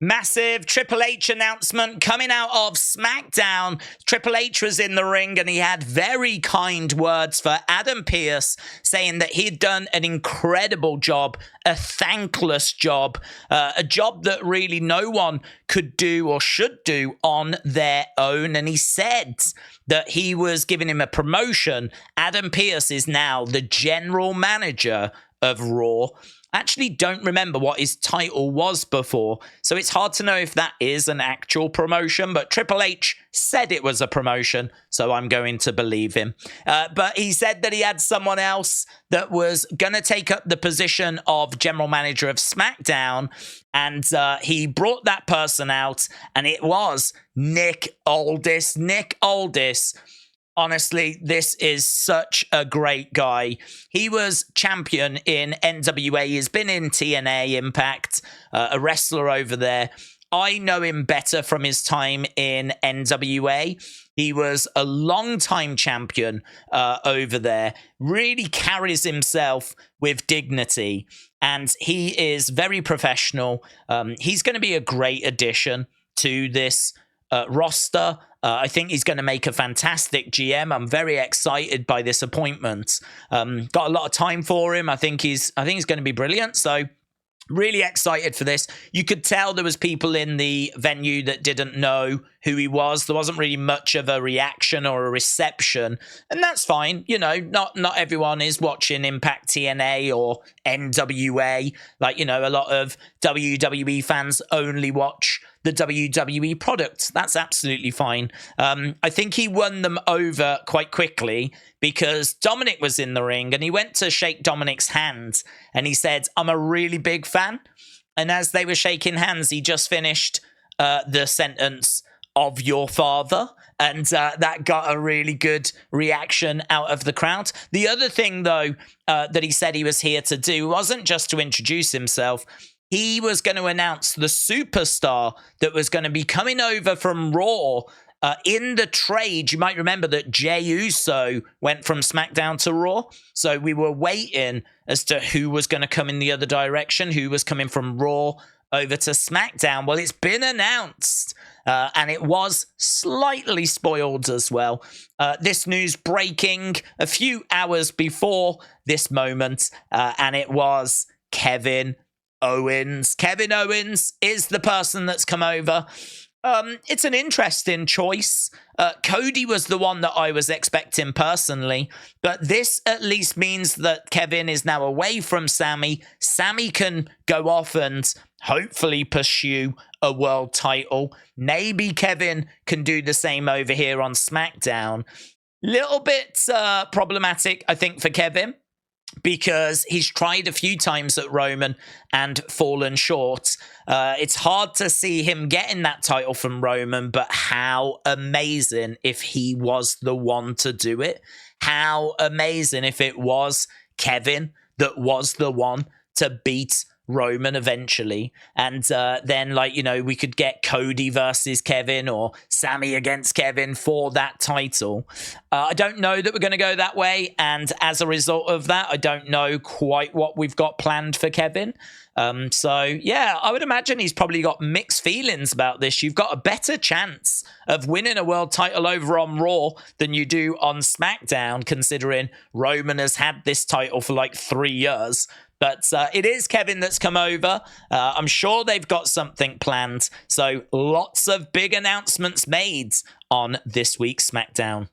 Massive Triple H announcement coming out of SmackDown. Triple H was in the ring and he had very kind words for Adam Pearce, saying that he had done an incredible job, a thankless job, a job that really no one could do or should do on their own. And he said that he was giving him a promotion. Adam Pearce is now the general manager of Raw. I actually don't remember what his title was before, so it's hard to know if that is an actual promotion, but Triple H said it was a promotion, so I'm going to believe him. But he said that he had someone else that was going to take up the position of general manager of SmackDown, and he brought that person out, and it was Nick Aldis. Nick Aldis. Honestly, this is such a great guy. He was champion in NWA. He's been in TNA Impact, a wrestler over there. I know him better from his time in NWA. He was a long-time champion over there, really carries himself with dignity, and he is very professional. He's going to be a great addition to this roster. I think he's going to make a fantastic GM. I'm very excited by this appointment. Got a lot of time for him. I think he's going to be brilliant. So really excited for this. You could tell there was people in the venue that didn't know who he was. There wasn't really much of a reaction or a reception, and that's fine. You know, not everyone is watching Impact TNA or NWA. Like, you know, a lot of WWE fans only watch the WWE product. That's absolutely fine. I think he won them over quite quickly because Dominic was in the ring and he went to shake Dominic's hand and he said, "I'm a really big fan." And as they were shaking hands, he just finished the sentence, "of your father." And that got a really good reaction out of the crowd. The other thing, though, that he said he was here to do wasn't just to introduce himself. He was going to announce the superstar that was going to be coming over from Raw in the trade. You might remember that Jey Uso went from SmackDown to Raw. So we were waiting as to who was going to come in the other direction, who was coming from Raw over to SmackDown. Well, it's been announced, and it was slightly spoiled as well. This news breaking a few hours before this moment, and it was Kevin Owens. Kevin Owens is the person that's come over. It's an interesting choice. Cody was the one that I was expecting personally, but this at least means that Kevin is now away from Sami. Sami can go off and hopefully pursue a world title. Maybe Kevin can do the same over here on SmackDown. Little bit problematic, I think, for Kevin, because he's tried a few times at Roman and fallen short. It's hard to see him getting that title from Roman, but how amazing if he was the one to do it. How amazing if it was Kevin that was the one to beat Roman eventually, and then, like, you know, we could get Cody versus Kevin or Sami against Kevin for that title. I don't know that we're going to go that way, and as a result of that, I don't know quite what we've got planned for Kevin. So yeah, I would imagine he's probably got mixed feelings about this. You've got a better chance of winning a world title over on Raw than you do on SmackDown, considering Roman has had this title for like 3 years. But it is Kevin that's come over. I'm sure they've got something planned. So lots of big announcements made on this week's SmackDown.